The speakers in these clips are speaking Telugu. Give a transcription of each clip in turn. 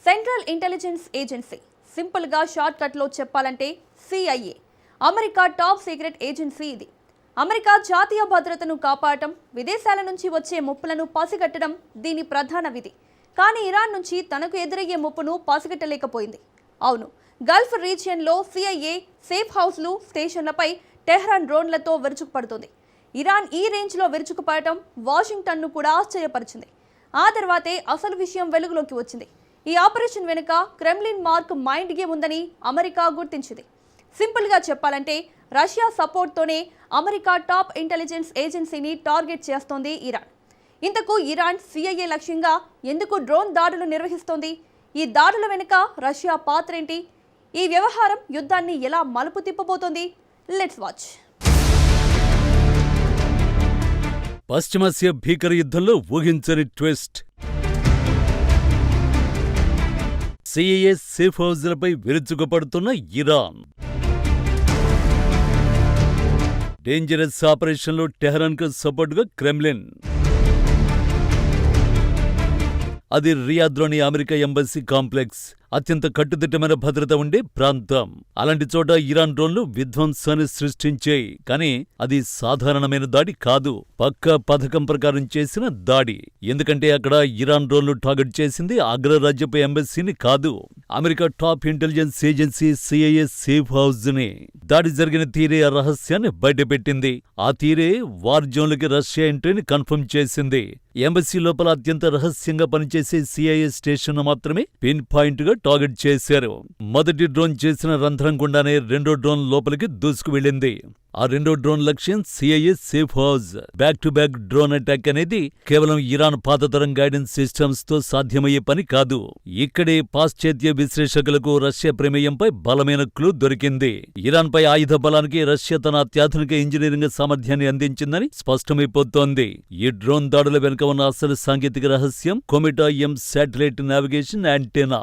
సెంట్రల్ ఇంటెలిజెన్స్ ఏజెన్సీ, సింపుల్గా షార్ట్కట్లో చెప్పాలంటే CIA, America top secret agency ఇది. అమెరికా జాతీయ భద్రతను కాపాడటం, విదేశాల నుంచి వచ్చే ముప్పులను పసిగట్టడం దీని ప్రధాన విధి. కానీ ఇరాన్ నుంచి తనకు ఎదురయ్యే ముప్పును పసిగట్టలేకపోయింది. అవును, గల్ఫ్ రీజియన్లో CIA సేఫ్ హౌస్లు, స్టేషన్లపై టెహ్రాన్ డ్రోన్లతో విరుచుకుపడుతోంది. ఇరాన్ ఈ రేంజ్లో విరుచుకుపడటం వాషింగ్టన్ను కూడా ఆశ్చర్యపరిచింది. ఆ తర్వాతే అసలు విషయం వెలుగులోకి వచ్చింది. ఈ ఆపరేషన్ వెనుక క్రెమ్లిన్ మార్క్ మైండ్ గేమ్ ఉందని అమెరికా గుర్తించింది. సింపుల్గా చెప్పాలంటే రష్యా సపోర్ట్తోనే అమెరికా టాప్ ఇంటెలిజెన్స్ ఏజెన్సీని టార్గెట్ చేస్తోంది ఇరాన్. ఇంతకు ఇరాన్ CIA లక్ష్యంగా ఎందుకు డ్రోన్ దాడులు నిర్వహిస్తోంది? ఈ దాడుల వెనుక రష్యా పాత్ర ఏంటి? ఈ వ్యవహారం యుద్ధాన్ని ఎలా మలుపు తిప్పబోతోంది? Let's watch. పశ్చిమాసియా భీకర యుద్ధంలో ఊహించని ట్విస్ట్. CIA సేఫ్ హౌజ్లపై విరుచుకుపడుతున్న ఇరాన్. డేంజరస్ ఆపరేషన్లో టెహ్రాన్కు సపోర్టుగా క్రెమ్లిన్. అది రియాద్లోని అమెరికా ఎంబసీ కాంప్లెక్స్, అత్యంత కట్టుదిట్టమైన భద్రత ఉండే ప్రాంతం. అలాంటి చోట ఇరాన్ డ్రోన్లు విధ్వంసాన్ని సృష్టించాయి. కానీ అది సాధారణమైన దాడి కాదు, పక్కా పథకం ప్రకారం చేసిన దాడి. ఎందుకంటే అక్కడ ఇరాన్ డ్రోన్లు టార్గెట్ చేసింది అగ్రరాజ్యపు ఎంబసీని కాదు, America top intelligence agency CIA safe house ని. దాడి జరిగిన తీరే ఆ రహస్యాన్ని బయటపెట్టింది. ఆ తీరే వార్ జోన్లకి రష్యా ఎంట్రీని కన్ఫర్మ్ చేసింది. ఎంబసీ లోపల అత్యంత రహస్యంగా పనిచేసే CIA స్టేషన్ మాత్రమే పిన్ పాయింట్ గా టార్గెట్ చేశారు. మొదటి డ్రోన్ చేసిన రంధ్రం గుండానే రెండో డ్రోన్ లోపలికి దూసుకు వెళ్ళింది. ఆ రెండో డ్రోన్ లక్ష్యం CIA safe house. Back to back drone attack అనేది కేవలం ఇరాన్ పాతతరం గైడెన్స్ సిస్టమ్స్ తో సాధ్యమయ్యే పని కాదు. ఇక్కడే పాశ్చాత్య విశ్లేషకులకు రష్యా ప్రమేయంపై బలమైన క్లూ దొరికింది. ఇరాన్ పై ఆయుధ బలానికి రష్యా తన అత్యాధునిక ఇంజనీరింగ్ సామర్థ్యాన్ని అందించిందని స్పష్టమైపోతోంది. ఈ డ్రోన్ దాడుల వెనుక ఉన్న అసలు సాంకేతిక రహస్యం కొమెటా M satellite navigation antenna.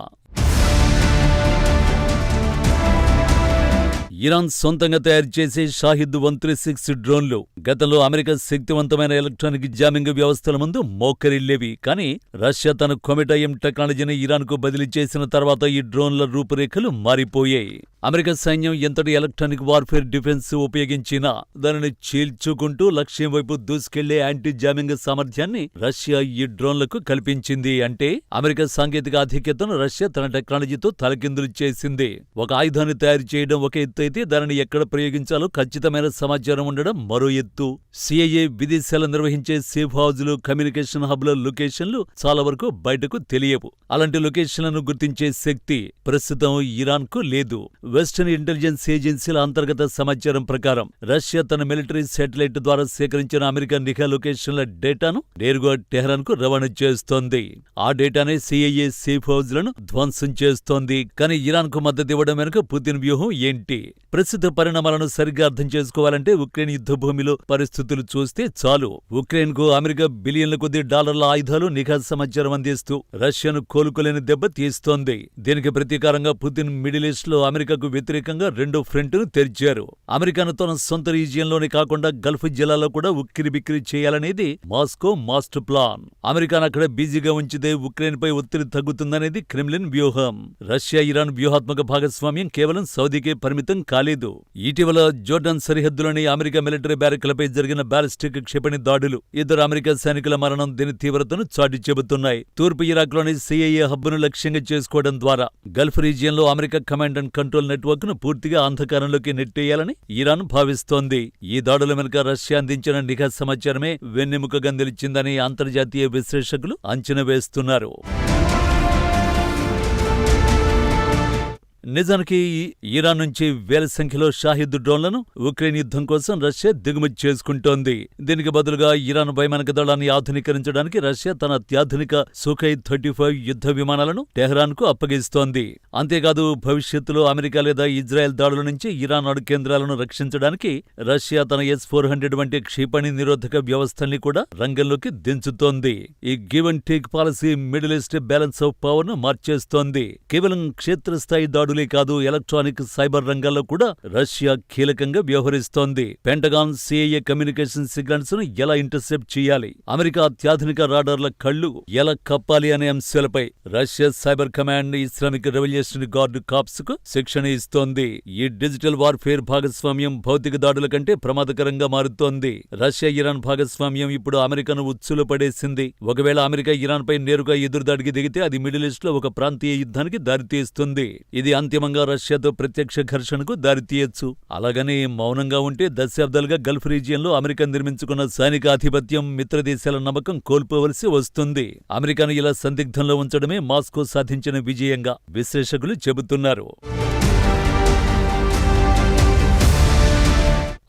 Iran సొంతంగా తయారు చేసే షాహిద్ 136 డ్రోన్లు గతంలో అమెరికా శక్తివంతమైన ఎలక్ట్రానిక్ జామింగ్ వ్యవస్థల ముందు మోకరిల్లేవి. కానీ రష్యా తన కొమెటా M టెక్నాలజీని ఇరాన్కు బదిలీ చేసిన తర్వాత ఈ డ్రోన్ల రూపురేఖలు మారిపోయాయి. అమెరికా సైన్యం ఎంతటి ఎలక్ట్రానిక్ వార్ఫేర్ డిఫెన్స్ ఉపయోగించినా దానిని చీల్చుకుంటూ లక్ష్యం వైపు దూసుకెళ్లే యాంటీ జామింగ్ సామర్థ్యాన్ని రష్యా ఈ డ్రోన్లకు కల్పించింది. అంటే అమెరికా సాంకేతిక ఆధిక్యతను రష్యా తన టెక్నాలజీతో తలకిందులు చేసింది. ఒక ఆయుధాన్ని తయారు చేయడం ఒక ఎత్తు అయితే దానిని ఎక్కడ ప్రయోగించాలో ఖచ్చితమైన సమాచారం ఉండడం మరో ఎత్తు. CIA విదేశాలు నిర్వహించే సేఫ్ హౌజ్లు, కమ్యూనికేషన్ హబ్ల లొకేషన్లు చాలా వరకు బయటకు తెలియవు. అలాంటి లొకేషన్లను గుర్తించే శక్తి ప్రస్తుతం ఇరాన్కు లేదు. వెస్టర్న్ ఇంటెలిజెన్స్ ఏజెన్సీల అంతర్గత సమాచారం ప్రకారం రష్యా తన మిలిటరీ శాటిలైట్ ద్వారా సేకరించిన అమెరికా నిఘా లొకేషన్ల డేటాను నేరుగా టెహ్రాన్కు రవాణా చేస్తోంది. ఆ డేటానే CIA సేఫ్ హౌజ్లను ధ్వంసం చేస్తోంది. కానీ ఇరాన్కు మద్దతు ఇవ్వడం వెనుక పుతిన్ వ్యూహం ఏంటి? ప్రస్తుత పరిణామాలను సరిగ్గా అర్థం చేసుకోవాలంటే ఉక్రెయిన్ యుద్ధభూమిలో పరిస్థితులు చూస్తే చాలు. ఉక్రెయిన్కు అమెరికా బిలియన్ల కొద్ది డాలర్ల ఆయుధాలు, నిఘా సమాచారం అందిస్తూ రష్యాను కోలుకోలేని దెబ్బ తీస్తోంది. దీనికి ప్రతీకారంగా పుతిన్ మిడిల్ ఈస్ట్ లో అమెరికాకు వ్యతిరేకంగా రెండో ఫ్రంట్ను తెరిచారు. అమెరికాను తన సొంత రీజియన్లోనే కాకుండా గల్ఫ్ జిల్లాలో కూడా ఉక్కిరిబిక్కిరి చేయాలనేది మాస్కో మాస్టర్ ప్లాన్. అమెరికాను అక్కడ బిజీగా ఉంచితే ఉక్రెయిన్ పై ఒత్తిడి తగ్గుతుందనేది క్రెమ్లిన్ వ్యూహం. రష్యా ఇరాన్ వ్యూహాత్మక భాగస్వామ్యం కేవలం సౌదీకే పరిమితం కాలేదు. ఇటీవల జోర్డాన్ సరిహద్దులోని అమెరికా మిలిటరీ బ్యారక్లపై జరిగిన బాలిస్టిక్ క్షిపణి దాడులు, ఇద్దరు అమెరికా సైనికుల మరణం దీని తీవ్రతను చాటి చెబుతున్నాయి. తూర్పు ఇరాక్లోని CIA హబ్ను లక్ష్యంగా చేసుకోవడం ద్వారా గల్ఫ్ రీజియన్లో America command and control network ను పూర్తిగా అంధకారంలోకి నెట్టేయాలని ఇరాన్ భావిస్తోంది. ఈ దాడుల వెనుక రష్యా అందించిన నిఘా సమాచారమే వెన్నెముకగా నిలిచిందని అంతర్జాతీయ విశ్లేషకులు అంచనా వేస్తున్నారు. నిజానికి ఇరాన్ నుంచి వేల సంఖ్యలో షాహిద్ డ్రోన్లను ఉక్రెయిన్ యుద్ధం కోసం రష్యా దిగుమతి చేసుకుంటోంది. దీనికి బదులుగా ఇరాన్ వైమానిక దళాన్ని ఆధునీకరించడానికి రష్యా తన అత్యాధునిక సుఖై 35 యుద్ధ విమానాలను టెహ్రాన్కు అప్పగిస్తోంది. అంతేకాదు భవిష్యత్తులో అమెరికా లేదా ఇజ్రాయెల్ దాడుల నుంచి ఇరాన్ అణు కేంద్రాలను రక్షించడానికి రష్యా తన S-400 వంటి క్షిపణి నిరోధక వ్యవస్థల్ని కూడా రంగంలోకి దించుతోంది. ఈ give and take policy middle east balance of power ను మార్చేస్తోంది. కేవలం క్షేత్రస్థాయి దాడులు క్షిపణులే కాదు, ఎలక్ట్రానిక్, సైబర్ రంగాల్లో కూడా రష్యా కీలకంగా వ్యవహరిస్తోంది. పెంటగాన్ సిఐఏ కమ్యూనికేషన్ సిగ్నల్స్ ను ఎలా ఇంటర్సెప్ట్ చేయాలి, అమెరికా అత్యాధునిక రాడార్ల కళ్లు ఎలా కప్పాలి అనే అంశాలపై Russia cyber command Islamic Revolutionary Guard Corps కు శిక్షణ ఇస్తోంది. ఈ డిజిటల్ వార్ఫేర్ భాగస్వామ్యం భౌతిక దాడుల కంటే ప్రమాదకరంగా మారుతోంది. రష్యా ఇరాన్ భాగస్వామ్యం ఇప్పుడు అమెరికాను ఉచ్చులో పడేసింది. ఒకవేళ అమెరికా ఇరాన్ పై నేరుగా ఎదురుదాడికి దిగితే అది మిడిల్ ఈస్ట్ లో ఒక ప్రాంతీయ యుద్ధానికి దారితీస్తుంది. ఇది అంతిమంగా రష్యాతో ప్రత్యక్ష ఘర్షణకు దారితీయొచ్చు. అలాగని మౌనంగా ఉంటే దశాబ్దాలుగా గల్ఫ్ రీజియన్ లో అమెరికా నిర్మించుకున్న సైనిక ఆధిపత్యం, మిత్రదేశాల నమ్మకం కోల్పోవలసి వస్తుంది. అమెరికాను ఇలా సందిగ్ధంలో ఉంచడమే మాస్కో సాధించిన విజయంగా విశ్లేషకులు చెబుతున్నారు.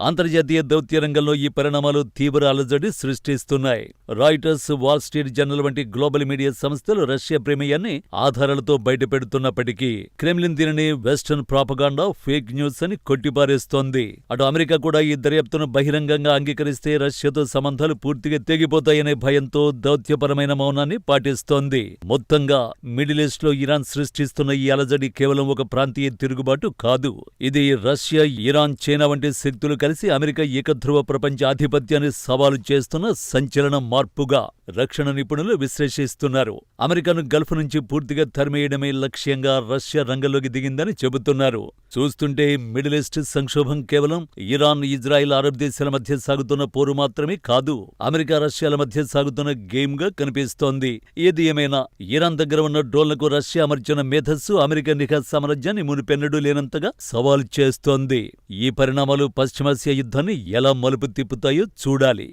అంతర్జాతీయ దౌత్య రంగంలో ఈ పరిణామాలు తీవ్ర అలజడి సృష్టిస్తున్నాయి. రాయిటర్స్, వాల్ స్ట్రీట్ జర్నల్ వంటి గ్లోబల్ మీడియా సంస్థలు రష్యా ప్రమేయాన్ని ఆధారాలతో బయటపెడుతున్నప్పటికీ క్రెమ్లిన్ దీనిని వెస్టర్న్ ప్రాపగాండా, ఫేక్ న్యూస్ అని కొట్టిపారేస్తోంది. అటు అమెరికా కూడా ఈ దర్యాప్తును బహిరంగంగా అంగీకరిస్తే రష్యాతో సంబంధాలు పూర్తిగా తెగిపోతాయనే భయంతో దౌత్యపరమైన మౌనాన్ని పాటిస్తోంది. మొత్తంగా మిడిల్ ఈస్ట్ లో ఇరాన్ సృష్టిస్తున్న ఈ అలజడి కేవలం ఒక ప్రాంతీయ తిరుగుబాటు కాదు. ఇది రష్యా, ఇరాన్, చైనా వంటి శక్తులు కలిసి అమెరికా ఏకధ్రువ ప్రపంచ ఆధిపత్యాన్ని సవాలు చేస్తున్న సంచలన మార్పుగా రక్షణ నిపుణులు విశ్లేషిస్తున్నారు. అమెరికాను గల్ఫ్ నుంచి పూర్తిగా తరిమేయడమే లక్ష్యంగా రష్యా రంగంలోకి దిగిందని చెబుతున్నారు. చూస్తుంటే మిడిల్ ఈస్ట్ సంక్షోభం కేవలం ఇరాన్, ఇజ్రాయెల్, అరబ్ దేశాల మధ్య సాగుతున్న పోరు మాత్రమే కాదు, అమెరికా, రష్యాల మధ్య సాగుతున్న గేమ్ గా కనిపిస్తోంది. ఏది ఏమైనా ఇరాన్ దగ్గర ఉన్న డ్రోన్లకు రష్యా అమర్చిన మేధస్సు అమెరికా నిఘా సామ్రాజ్యాన్ని మునుపెన్నడూ లేనంతగా సవాల్ చేస్తోంది. ఈ పరిణామాలు పశ్చిమాసియా యుద్ధాన్ని ఎలా మలుపు తిప్పుతాయో చూడాలి.